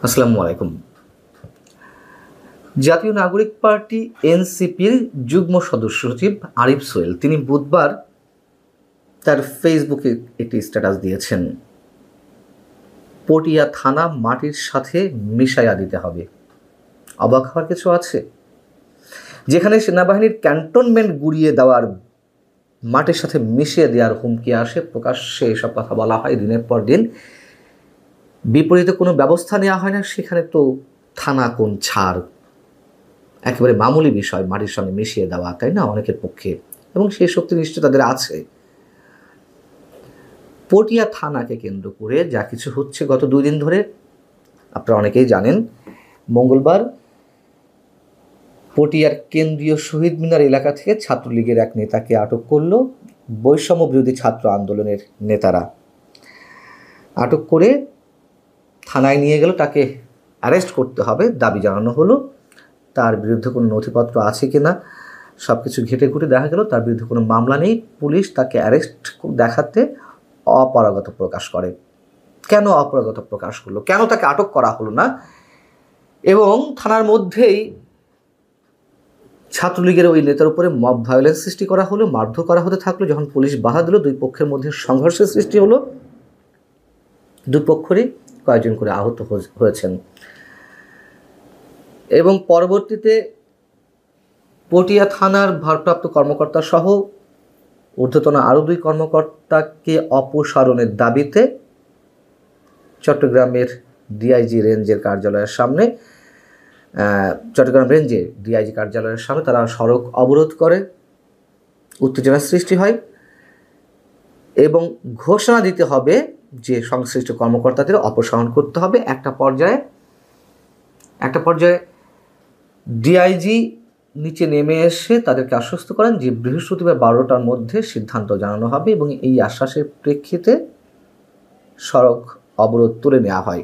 আসসালামু আলাইকুম। জাতীয় নাগরিক পার্টি এনসিপির যুগ্ম সদস্য সচিব আরিফ সোহেল তিনি বুধবার তার ফেসবুকে একটি স্ট্যাটাস দিয়েছেন, পটিয়া থানা মাটির সাথে মিশাইয়া দিতে হবে। অবাক হওয়ার কিছু আছে? যেখানে সেনাবাহিনীর ক্যান্টনমেন্ট গুড়িয়ে দেওয়ার মাটির সাথে মিশিয়ে দেওয়ার হুমকি আসে, প্রকাশ্যে এসব কথা বলা হয় দিনের পর দিন, বিপরীতে কোনো ব্যবস্থা নেওয়া হয় না, সেখানে তো থানা কোন ছাড়, একেবারে মামুলি বিষয় মাটির সঙ্গে মিশিয়ে দেওয়া, তাই না অনেকের পক্ষে, এবং সেই শক্তি নিশ্চয় তাদের আছে। পটিয়া থানাকে কেন্দ্র করে যা কিছু হচ্ছে গত 2 দিন ধরে, আপনারা অনেকেই জানেন। মঙ্গলবার পটিয়ার কেন্দ্রীয় শহীদ মিনার এলাকা থেকে ছাত্রলীগের এক নেতাকে আটক করল বৈষম্য বিরোধী ছাত্র আন্দোলনের নেতারা। আটক করে থানায় নিয়ে গেল, তাকে অ্যারেস্ট করতে হবে দাবি জানানো হলো। তার বিরুদ্ধে কোনো নথিপত্র আছে কিনা সব কিছু ঘেটে ঘুটে দেখা গেল তার বিরুদ্ধে কোনো মামলা নেই। পুলিশ তাকে অ্যারেস্ট দেখাতে অপারগত প্রকাশ করে। কেন অপারগত প্রকাশ করলো? কেন তাকে আটক করা হলো না? এবং থানার মধ্যেই ছাত্রলীগের ওই নেতার উপরে মব ভায়োলেন্স সৃষ্টি করা হলো, মারধর করা হতে থাকলো। যখন পুলিশ বাধা দিল, দুই পক্ষের মধ্যে সংঘর্ষের সৃষ্টি হলো। দুই পক্ষেরই কয়েকজন করে আহত হয়েছেন এবং পরবর্তীতে পটিয়া থানার ভারপ্রাপ্ত কর্মকর্তা সহ ঊর্ধ্বতন আরও 2 কর্মকর্তাকে অপসারণের দাবিতে চট্টগ্রামের ডিআইজি রেঞ্জের কার্যালয়ের সামনে চট্টগ্রাম রেঞ্জে ডিআইজি কার্যালয়ের সামনে তারা সড়ক অবরোধ করে। উত্তেজনার সৃষ্টি হয় এবং ঘোষণা দিতে হবে যে সংশ্লিষ্ট কর্মকর্তাদের অপসারণ করতে হবে। একটা পর্যায়ে ডিআইজি নিচে নেমে এসে তাদেরকে আশ্বস্ত করেন যে বৃহস্পতিবার 12টার মধ্যে সিদ্ধান্ত জানানো হবে, এবং এই আশ্বাসের প্রেক্ষিতে সড়ক অবরোধ তুলে নেওয়া হয়।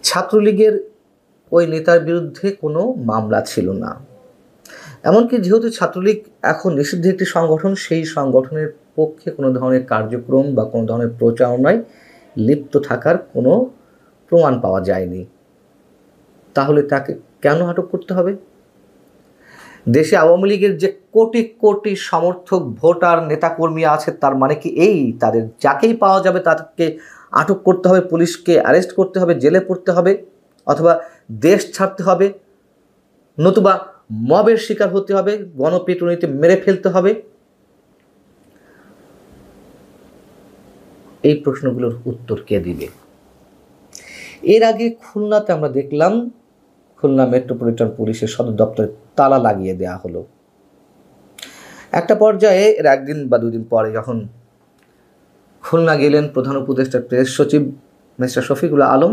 ছাত্রলীগের ওই নেতার বিরুদ্ধে কোনো মামলা ছিল না। এমনকি যেহেতু ছাত্রলীগ এখন নিষিদ্ধ একটি সংগঠন, সেই সংগঠনের পক্ষে কোনো ধরনের কার্যক্রম বা কোনো ধরনের প্রচারণায় লিপ্ত থাকার কোনো প্রমাণ পাওয়া যায়নি। তাহলে তাকে কেন আটক করতে হবে? দেশে আওয়ামী লীগের যে কোটি কোটি সমর্থক ভোটার নেতাকর্মী আছে, তার মানে কি এই তাদের যাকেই পাওয়া যাবে তাদেরকে আটক করতে হবে, পুলিশকে অ্যারেস্ট করতে হবে, জেলে পড়তে হবে, অথবা দেশ ছাড়তে হবে, নতুবা মবের শিকার হতে হবে, গণপিটুনিতে মেরে ফেলতে হবে? এই প্রশ্নগুলোর উত্তর কে দিবে? এর আগে খুলনাতে আমরা দেখলাম, খুলনা মেট্রোপলিটন পুলিশের সদর দপ্তরে তালা লাগিয়ে দেওয়া হলো। একটা পর্যায়ে এর 1 দিন বা 2 দিন পরে যখন খুলনা গেলেন প্রধান উপদেষ্টা প্রেস সচিব মিস্টার শফিকুল আলম,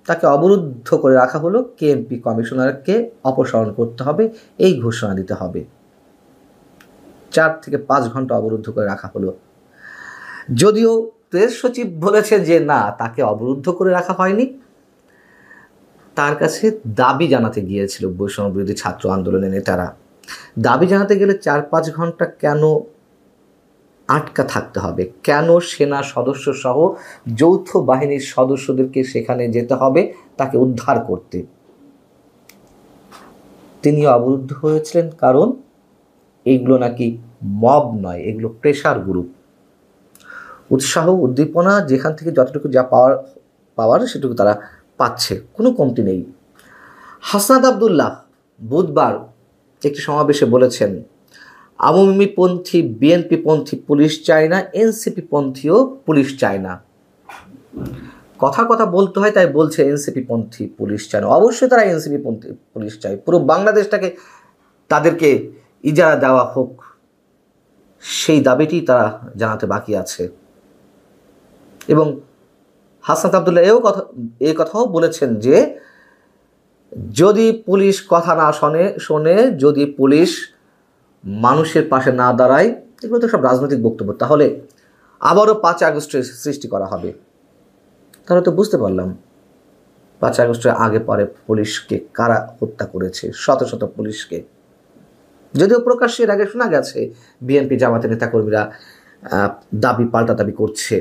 তাকে অবরুদ্ধ করে রাখা হলো। কেএমপি কমিশনারকে অপসারণ করতে হবে, এই ঘোষণা দিতে হবে। 4 থেকে 5 ঘন্টা অবরুদ্ধ করে রাখা হলো। যদিও প্রেস সচিব বলেছেন যে না, তাকে অবরুদ্ধ করে রাখা হয়নি, তার কাছে দাবি জানাতে গিয়েছিল বৈষম্য বিরোধী ছাত্র আন্দোলনের নেতারা। দাবি জানাতে গেলে 4-5 ঘন্টা কেন আটকা থাকতে হবে? কেন সেনা সদস্য সহ যৌথ বাহিনীর সদস্যদেরকে সেখানে যেতে হবে তাকে উদ্ধার করতে? তিনি অবরুদ্ধ হয়েছিলেন কারণ এইগুলো নাকি মব নয়, এগুলো প্রেশার গ্রুপ। উৎসাহ উদ্দীপনা যেখান থেকে যতটুকু যা পাওয়ার সেটুকু তারা পাচ্ছে, কোনো কমতি নেই। হাসনাত আবদুল্লাহ বুধবার একটি সমাবেশে বলেছেন, আওয়ামীপন্থী বিএনপিপন্থী পুলিশ চায় না, এনসিপিপন্থীও পুলিশ চায় না। কথা বলতে হয়, তাই বলছে এনসিপিপন্থী পুলিশ চায় না। অবশ্যই তারা এনসিপিপন্থী পুলিশ চায়, পুরো বাংলাদেশটাকে তাদেরকে ইজারা দেওয়া হোক, সেই দাবিটি তারা জানাতে বাকি আছে। এবং হাসনাত আবদুল্লাহ এই কথাও বলেছেন যে যদি পুলিশ কথা না শোনে, যদি পুলিশ মানুষের পাশে না দাঁড়ায়, এগুলো তো সব রাজনৈতিক বক্তব্য, তাহলে আবারও 5 আগস্টের সৃষ্টি করা হবে। তাহলে তো বুঝতে পারলাম 5 আগস্টের আগে পরে পুলিশকে কারা হত্যা করেছে, শত শত পুলিশকে। যদিও প্রকাশ্যে এর আগে শোনা গেছে বিএনপি জামাতের নেতাকর্মীরা পাল্টা দাবি করছে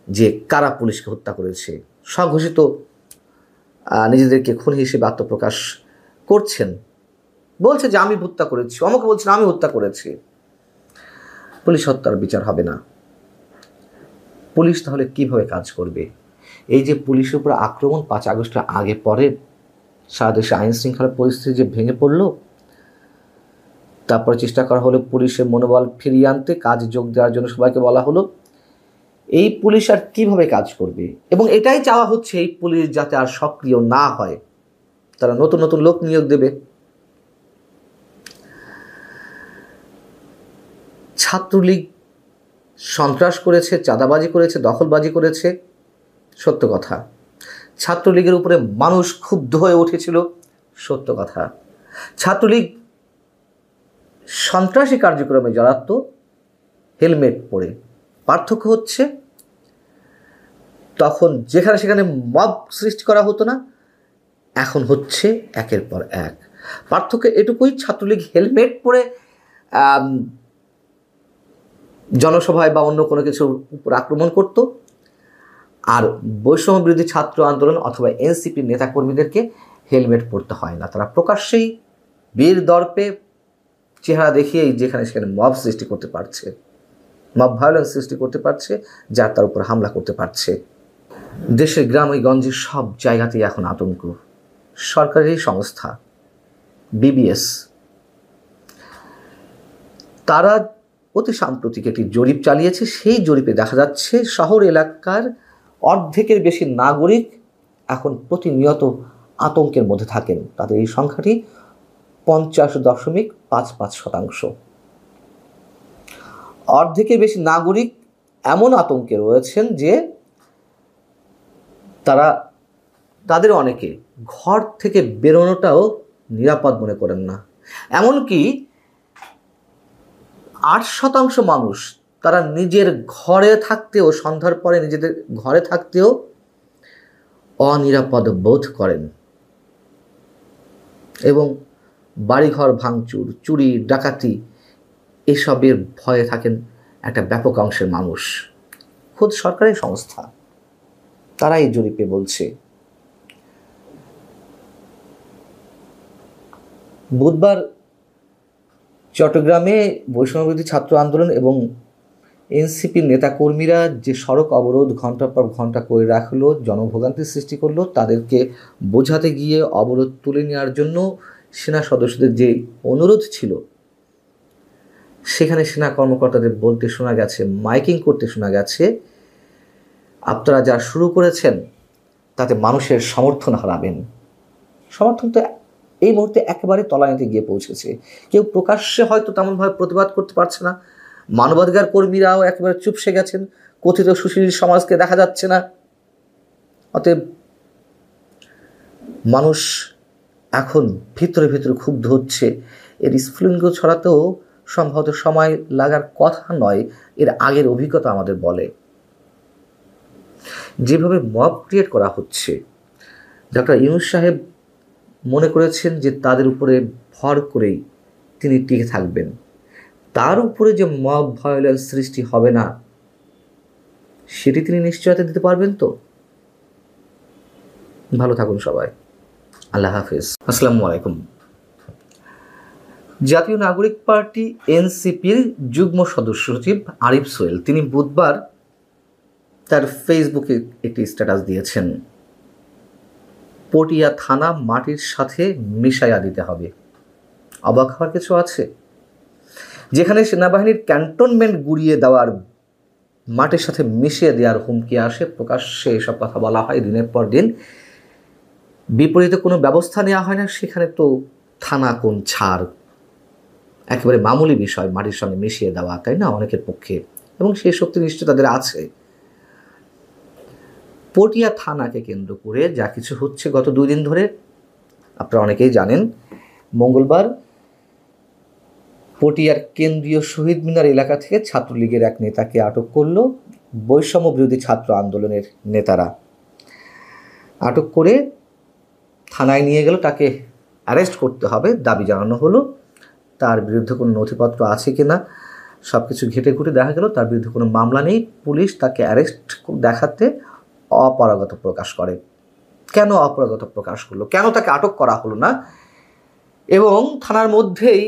যে কারা পুলিশকে হত্যা করেছে, স্বঘোষিত নিজেদেরকে খুনি হিসেবে আত্মপ্রকাশ করছেন, বলছে যে আমি হত্যা করেছি, আমাকে বলছেন আমি হত্যা করেছি। পুলিশ হত্যার বিচার হবে না। পুলিশ তাহলে কিভাবে কাজ করবে? এই যে পুলিশের উপর আক্রমণ 5 আগস্টের আগে পরে সারা দেশে আইন শৃঙ্খলা পরিস্থিতি যে ভেঙে পড়ল, তারপরে চেষ্টা করা হলো পুলিশের মনোবল ফিরিয়ে আনতে, কাজে যোগ দেওয়ার জন্য সবাইকে বলা হলো। এই পুলিশ আর কিভাবে কাজ করবে? এবং এটাই চাওয়া হচ্ছে এই পুলিশ যাতে আর সক্রিয় না হয়, তারা নতুন নতুন লোক নিয়োগ দেবে। ছাত্রলীগ সন্ত্রাস করেছে, চাঁদাবাজি করেছে, দখলবাজি করেছে, সত্য কথা। ছাত্রলীগের উপরে মানুষ ক্ষুব্ধ হয়ে উঠেছিল, সত্য কথা। ছাত্রলীগ সন্ত্রাসী কার্যক্রমে জড়াতো হেলমেট পরে। পার্থক্য হচ্ছে তখন যেখানে সেখানে মব সৃষ্টি করা হতো না, এখন হচ্ছে একের পর এক। পার্থক্য এটুকুই, ছাত্রলীগ হেলমেট পরে জনসভায় বা অন্য কোনো কিছুর উপর আক্রমণ করত, আর বৈষম্য বিরোধী ছাত্র আন্দোলন অথবা এনসিপির নেতাকর্মীদেরকে হেলমেট পরতে হয় না। তারা প্রকাশ্যেই বীর দর্পে চেহারা দেখিয়েই যেখানে সেখানে মব সৃষ্টি করতে পারছে, মব ভায়োলেন্স সৃষ্টি করতে পারছে, যার তার উপর হামলা করতে পারছে। দেশের গ্রামে গঞ্জে সব জায়গাতেই এখন আতঙ্ক। সরকারি সংস্থা বিবিএস তারা অতি সাম্প্রতিক একটি জরিপ চালিয়েছে। সেই জরিপে দেখা যাচ্ছে শহর এলাকার অর্ধেকের বেশি নাগরিক এখন প্রতিনিয়ত আতঙ্কের মধ্যে থাকেন। তাদের এই সংখ্যাটি 50.55%। অর্ধেকের বেশি নাগরিক এমন আতঙ্কে রয়েছেন যে তাদের অনেকে ঘর থেকে বেরোনোটাও নিরাপদ মনে করেন না। এমনকি 8% মানুষ তারা নিজের ঘরে থাকতেও, সন্ধ্যার পরে নিজেদের ঘরে থাকতেও অনিরাপদ বোধ করেন এবং বাড়িঘর ভাঙচুর, চুরি, ডাকাতি এসবের ভয়ে থাকেন একটা ব্যাপক অংশের মানুষ। খোদ সরকারি সংস্থা তারা এই জরিপে বলছে। বুধবার চট্টগ্রামে বৈষম্যবিরোধী ছাত্র আন্দোলন এবং এনসিপির নেতাকর্মীরা যে সড়ক অবরোধ ঘন্টার পর ঘন্টা করে রাখলো, জনভোগান্তির সৃষ্টি করলো, তাদেরকে বোঝাতে গিয়ে অবরোধ তুলে নেওয়ার জন্য সেনা সদস্যদের যে অনুরোধ ছিল, সেখানে সেনা কর্মকর্তাদের বলতে শোনা গেছে, মাইকিং করতে শোনা গেছে, আপনারা যা শুরু করেছেন তাতে মানুষের সমর্থন হারাবেন। সমর্থন তো এই মুহূর্তে একেবারে তলানিতে গিয়ে পৌঁছেছে। কেউ প্রকাশ্যে হয়তো তেমনভাবে প্রতিবাদ করতে পারছে না, মানবাধিকার কর্মীরাও একেবারে চুপসে গেছেন, কথিত সুশীল সমাজকে দেখা যাচ্ছে না। অতএব মানুষ এখন ভিতরে ভিতরে ক্ষুব্ধ হচ্ছে। এর স্ফুলিঙ্গ ছড়াতেও সম্ভবত সময় লাগার কথা নয়, এর আগের অভিজ্ঞতা আমাদের বলে। যেভাবে মব ক্রিয়েট করা হচ্ছে, ডক্টর ইউনূস সাহেব মনে করেছেন যে তাদের উপরে ভর করেই তিনি টিকে থাকবেন। তার উপরে যে মব ভায়োলেন্স সৃষ্টি হবে না, সেটি তিনি নিশ্চয়তা দিতে পারবেন তো? ভালো থাকুন সবাই। আল্লাহ হাফিজ। আসসালামু আলাইকুম। জাতীয় নাগরিক পার্টি এনসিপির যুগ্ম সদস্য সচিব আরিফ সোহেল তিনি বুধবার তার ফেসবুকে একটি স্ট্যাটাস দিয়েছেন, পটিয়া থানা মাটির সাথে মিশাইয়া দিতে হবে। অবাক হওয়ার কিছু আছে? যেখানে সেনাবাহিনীর ক্যান্টনমেন্ট গুড়িয়ে দেওয়ার, মাটির সাথে মিশিয়ে দেওয়ার হুমকি আসে, প্রকাশ্যে এসব কথা বলা হয় দিনের পর দিন, বিপরীতে কোনো ব্যবস্থা নেওয়া হয় না, সেখানে তো থানা কোন ছাড়, একেবারে মামুলি বিষয় মাটির সঙ্গে মিশিয়ে দেওয়া, তাই না অনেকের পক্ষে, এবং সেই শক্তি নিশ্চয় তাদের আছে। পটিয়া থানাকে কেন্দ্র করে যা কিছু হচ্ছে গত 2 দিন ধরে, আপনারা অনেকেই জানেন। মঙ্গলবার পটিয়ার কেন্দ্রীয় শহীদ মিনার এলাকা থেকে ছাত্রলীগের এক নেতাকে আটক করল বৈষম্য বিরোধী ছাত্র আন্দোলনের নেতারা। আটক করে থানায় নিয়ে গেল, তাকে অ্যারেস্ট করতে হবে দাবি জানানো হলো। তার বিরুদ্ধে কোনো নথিপত্র আছে কিনা সব কিছু ঘেটে ঘুটে দেখা গেল তার বিরুদ্ধে কোনো মামলা নেই। পুলিশ তাকে অ্যারেস্ট দেখাতে অপারগতা প্রকাশ করে। কেন অপারগতা প্রকাশ করলো, কেন তাকে আটক করা হলো না? এবং থানার মধ্যেই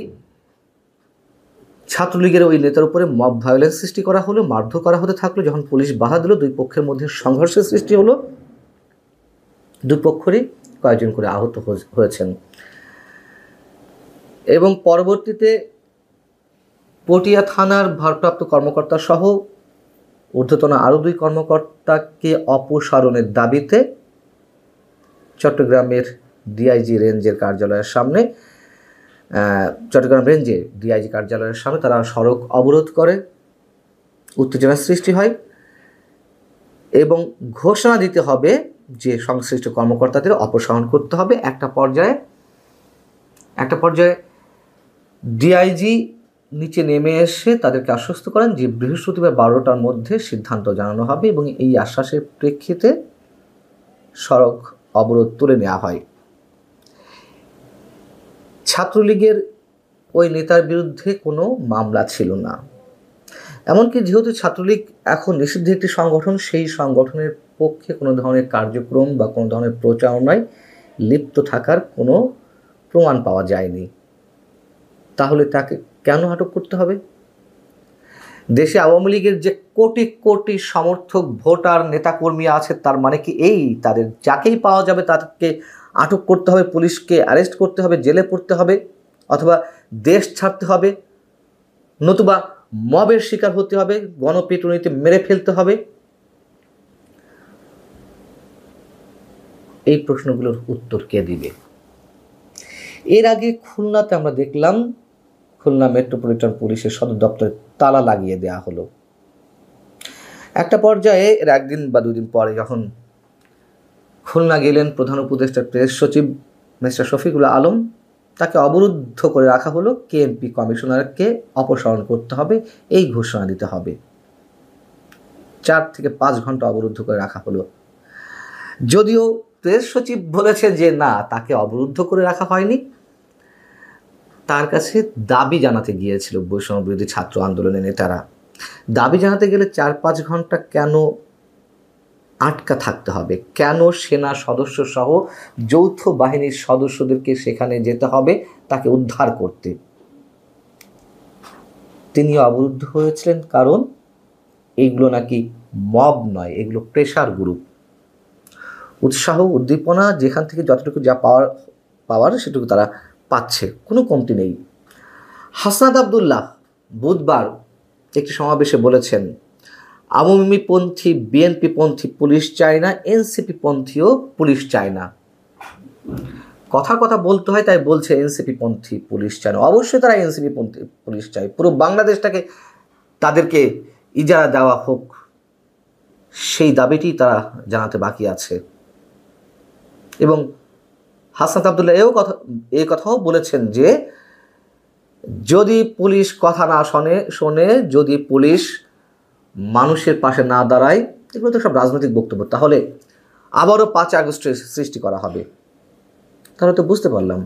ছাত্রলীগের ওই নেতার উপরে মব ভায়োলেন্স সৃষ্টি করা হলো, মারধর করা হতে থাকলো। যখন পুলিশ বাধা দিল, দুই পক্ষের মধ্যে সংঘর্ষের সৃষ্টি হলো। দুই পক্ষেরই কয়েকজন করে আহত হয়েছেন এবং পরবর্তীতে পটিয়া থানার ভারপ্রাপ্ত কর্মকর্তা সহ ঊর্ধ্বতন আরও 2 কর্মকর্তাকে অপসারণের দাবিতে চট্টগ্রামের ডিআইজি রেঞ্জের কার্যালয়ের সামনে তারা সড়ক অবরোধ করে, উত্তেজনার সৃষ্টি হয় এবং ঘোষণা দিতে হবে যে সংশ্লিষ্ট কর্মকর্তাদের অপসারণ করতে হবে। একটা পর্যায়ে ডিআইজি নিচে নেমে এসে তাদেরকে আশ্বস্ত করেন যে বৃহস্পতিবার 12টার মধ্যে সিদ্ধান্ত জানানো হবে এবং এই আশ্বাসের প্রেক্ষিতে সড়ক অবরোধ তুলে নেওয়া হয়। ছাত্রলীগের ওই নেতার বিরুদ্ধে কোনো মামলা ছিল না। এমনকি যেহেতু ছাত্রলীগ এখন নিষিদ্ধ একটি সংগঠন, সেই সংগঠনের পক্ষে কোনো ধরনের কার্যক্রম বা কোনো ধরনের প্রচারণায় লিপ্ত থাকার কোনো প্রমাণ পাওয়া যায়নি। তাহলে তাকে কেন আটক করতে হবে? দেশে আওয়ামী লীগের যে কোটি কোটি সমর্থক, ভোটার, নেতাকর্মী আছে, তার মানে কি এই তাদের যাকেই পাওয়া যাবে তাকে আটক করতে হবে, পুলিশকে অ্যারেস্ট করতে হবে, জেলে পড়তে হবে, অথবা দেশ ছাড়তে হবে, নতুবা মবের শিকার হতে হবে, গণপিটুনিতে মেরে ফেলতে হবে? এই প্রশ্নগুলোর উত্তর কে দিবে? এর আগে খুলনাতে আমরা দেখলাম খুলনা মেট্রোপলিটন পুলিশের সদর দপ্তরে তালা লাগিয়ে দেওয়া হলো। একটা পর্যায়ে এর 1 দিন বা 2 দিন পরে যখন খুলনা গেলেন প্রধান উপদেষ্টার প্রেস সচিব মিস্টার শফিকুল আলম, তাকে অবরুদ্ধ করে রাখা হলো। কেএমপি কমিশনারকে অপসারণ করতে হবে, এই ঘোষণা দিতে হবে। 4 থেকে 5 ঘন্টা অবরুদ্ধ করে রাখা হলো। যদিও প্রেস সচিব বলেছেন যে না, তাকে অবরুদ্ধ করে রাখা হয়নি, তার কাছে দাবি জানাতে গিয়েছিল বৈষম্য বিরোধী ছাত্র আন্দোলনের নেতারা। দাবি জানাতে গেলে 4-5 ঘন্টা কেন আটকা থাকতে হবে? কেন সেনা সদস্য সহ যৌথ বাহিনীর সদস্যদেরকে সেখানে যেতে হবে তাকে উদ্ধার করতে? তিনি অবরুদ্ধ হয়েছিলেন কারণ এইগুলো নাকি মব নয়, এগুলো প্রেশার গ্রুপ। উৎসাহ, উদ্দীপনা, যেখান থেকে যতটুকু যা পাওয়ার সেটুকু তারা পাচ্ছে, কোনো কমতি নেই। হাসনাত আবদুল্লাহ বুধবার একটি সমাবেশে বলেছেন, আওয়ামীপন্থী, বিএনপিপন্থী পুলিশ চায় না, এনসিপিপন্থীও পুলিশ চায় না। কথা বলতে হয়, তাই বলছে এনসিপিপন্থী পুলিশ চায় না। অবশ্যই তারা এনসিপিপন্থী পুলিশ চায়, পুরো বাংলাদেশটাকে তাদেরকে ইজারা দেওয়া হোক, সেই দাবিটি তারা জানাতে বাকি আছে। এবং হাসনাত আবদুল্লাহ এই কথাও বলেছেন যে যদি পুলিশ কথা না শোনে, যদি পুলিশ মানুষের পাশে না দাঁড়ায়, এগুলো তো সব রাজনৈতিক বক্তব্য, তাহলে আবারও 5 আগস্টের সৃষ্টি করা হবে। তাহলে তো বুঝতে পারলাম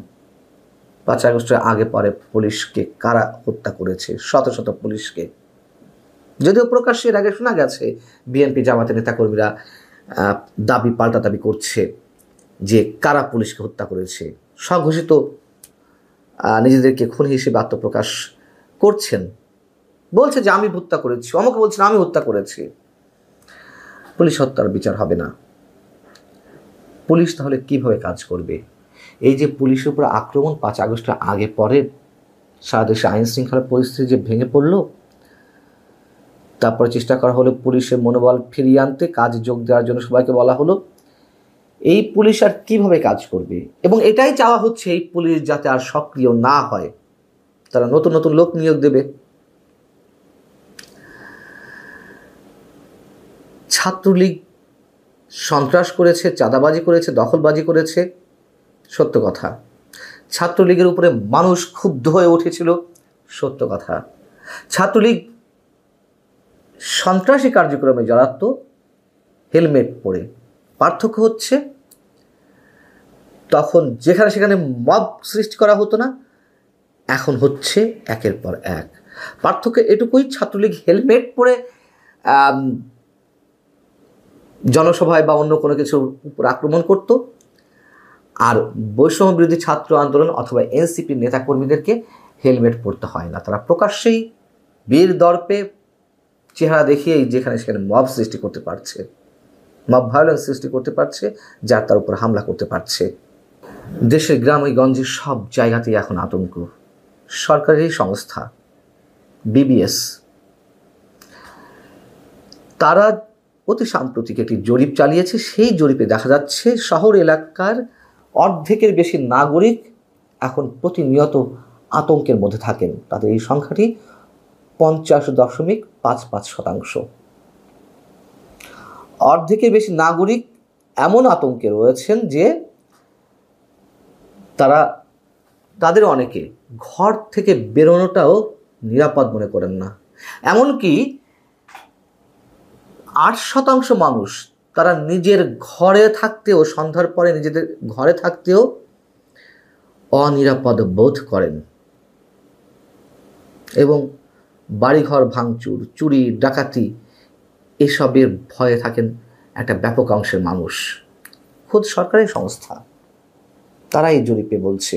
5 আগস্টের আগে পরে পুলিশকে কারা হত্যা করেছে, শত শত পুলিশকে। যদিও প্রকাশ্যে এর আগে শোনা গেছে বিএনপি জামাতের নেতাকর্মীরা পাল্টা দাবি করছে যে কারা পুলিশকে হত্যা করেছে, স্বঘোষিত নিজেদেরকে খুনি হিসেবে আত্মপ্রকাশ করছেন, বলছে যে আমি হত্যা করেছি, আমাকে বলছেন আমি হত্যা করেছি। পুলিশ হত্যার বিচার হবে না। পুলিশ তাহলে কিভাবে কাজ করবে? এই যে পুলিশের উপর আক্রমণ 5 আগস্টের আগে পরে সারা দেশে আইন শৃঙ্খলা পরিস্থিতি যে ভেঙে পড়লো, তারপরে চেষ্টা করা হলো পুলিশের মনোবল ফিরিয়ে আনতে, কাজে যোগ দেওয়ার জন্য সবাইকে বলা হলো। এই পুলিশ আর কিভাবে কাজ করবে? এবং এটাই চাওয়া হচ্ছে এই পুলিশ যাতে আর সক্রিয় না হয়, তারা নতুন নতুন লোক নিয়োগ দেবে। ছাত্রলীগ সন্ত্রাস করেছে, চাঁদাবাজি করেছে, দখলবাজি করেছে, সত্য কথা। ছাত্রলীগের উপরে মানুষ ক্ষুব্ধ হয়ে উঠেছিল, সত্য কথা। ছাত্রলীগ সন্ত্রাসী কার্যক্রমে জড়াতো হেলমেট পরে। পার্থক্য হচ্ছে তখন যেখানে সেখানে মব সৃষ্টি করা হতো না, এখন হচ্ছে একের পর এক। পার্থক্য এটুকুই, ছাত্রলীগ হেলমেট পরে জনসভায় বা অন্য কোনো কিছুর উপর আক্রমণ করত। আর বৈষম্য বিরোধী ছাত্র আন্দোলন অথবা এনসিপির নেতাকর্মীদেরকে হেলমেট পরতে হয় না, তারা প্রকাশ্যেই বীর দর্পে চেহারা দেখিয়েই যেখানে সেখানে মব সৃষ্টি করতে পারছে, মব ভায়োলেন্স সৃষ্টি করতে পারছে, যার তার উপর হামলা করতে পারছে। দেশের গ্রামে গঞ্জে সব জায়গাতেই এখন আতঙ্ক। সরকারি সংস্থা বিবিএস তারা অতি সাম্প্রতিক একটি জরিপ চালিয়েছে। সেই জরিপে দেখা যাচ্ছে শহর এলাকার অর্ধেকের বেশি নাগরিক এখন প্রতিনিয়ত আতঙ্কের মধ্যে থাকেন। তাদের এই সংখ্যাটি 50.55%। অর্ধেকের বেশি নাগরিক এমন আতঙ্কে রয়েছেন যে তাদের অনেকে ঘর থেকে বেরোনোটাও নিরাপদ মনে করেন না। এমনকি 8% মানুষ তারা নিজের ঘরে থাকতেও, সন্ধ্যার পরে নিজেদের ঘরে থাকতেও অনিরাপদ বোধ করেন এবং বাড়িঘর ভাঙচুর, চুরি, ডাকাতি এসবের ভয়ে থাকেন একটা ব্যাপক অংশের মানুষ। খোদ সরকারি সংস্থা তারা এই জরিপে বলছে।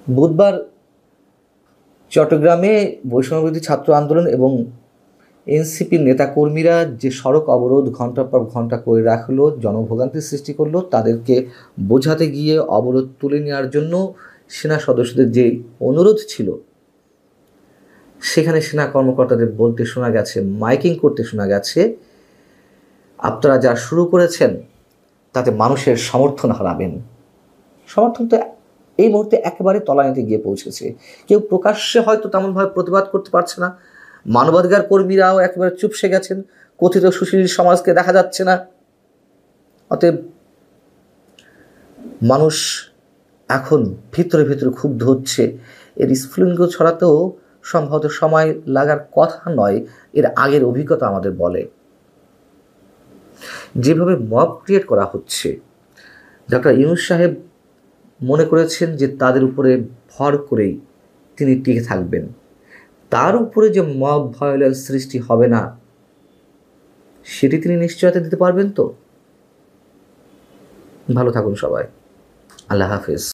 বুধবার চট্টগ্রামে বৈষম্যবিরোধী ছাত্র আন্দোলন এবং এনসিপির নেতাকর্মীরা যে সড়ক অবরোধ ঘন্টার পর ঘন্টা করে রাখলো, জনভোগান্তি সৃষ্টি করলো, তাদেরকে বোঝাতে গিয়ে অবরোধ তুলে নেওয়ার জন্য সেনা সদস্যদের যে অনুরোধ ছিল, সেখানে সেনা কর্মকর্তাদের বলতে শোনা গেছে, মাইকিং করতে শোনা গেছে, আপনারা যা শুরু করেছেন তাতে মানুষের সমর্থন হারাবেন। সমর্থন তো এই মুহূর্তে একেবারে তলানিতে গিয়ে পৌঁছেছে। কেউ প্রকাশ্যে হয়তো তেমনভাবে প্রতিবাদ করতে পারছে না, মানবাধিকার কর্মীরাও একেবারে চুপসে গেছেন, কথিত সুশীল সমাজকে দেখা যাচ্ছে না। অতএব মানুষ এখন ভিতরে ভিতরে ক্ষুব্ধ হচ্ছে। এর স্ফুলিঙ্গ ছড়াতেও সম্ভবত সময় লাগার কথা নয়, এর আগের অভিজ্ঞতা আমাদের বলে। যেভাবে মব ক্রিয়েট করা হচ্ছে, ডক্টর ইউনূস সাহেব মনে করেছেন যে তাদের উপরে ভর করেই তিনি টিকে থাকবেন, তার উপরে যে মব ভায়োলেন্স সৃষ্টি হবে না সেটি তিনি নিশ্চয়তা দিতে পারবেন তো। ভালো থাকুন সবাই, আল্লাহ হাফেজ।